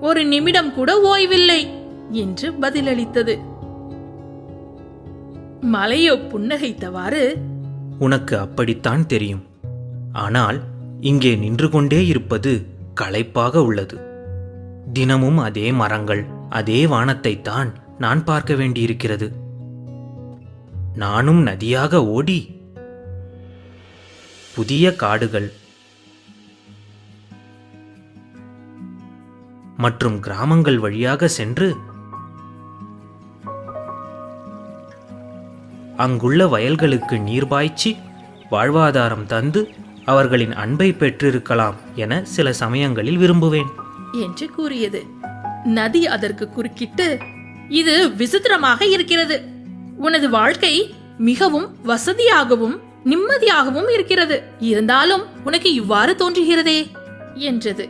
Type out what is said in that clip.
ஒரு நிமிடம் கூட ஓய்வில்லை என்று பதிலளித்தது. மலையோ புன்னகைத்தவாறு, உனக்கு அப்படித்தான் தெரியும். ஆனால் இங்கே நின்று கொண்டே இருப்பது களைப்பாக உள்ளது. தினமும் அதே மரங்கள், அதே வானத்தைத்தான் நான் பார்க்க வேண்டியிருக்கிறது. நானும் நதியாக ஓடி புதிய காடுகள் மற்றும் கிராமங்கள் வழியாக சென்று அங்குள்ள வயல்களுக்கு நீர் பாய்ச்சி வாழ்வாதாரம் தந்து அவர்களின் அன்பை பெற்றிருக்கலாம் என சில சமயங்களில் விரும்புவேன் என்று கூறியது. நதி அதற்கு குறுக்கிட்டு, இது விசித்திரமாக இருக்கிறது. உனது வாழ்க்கை மிகவும் வசதியாகவும் நிம்மதியாகவும் இருக்கிறது. இருந்தாலும் உனக்கு இவ்வாறு தோன்றுகிறதே என்றது.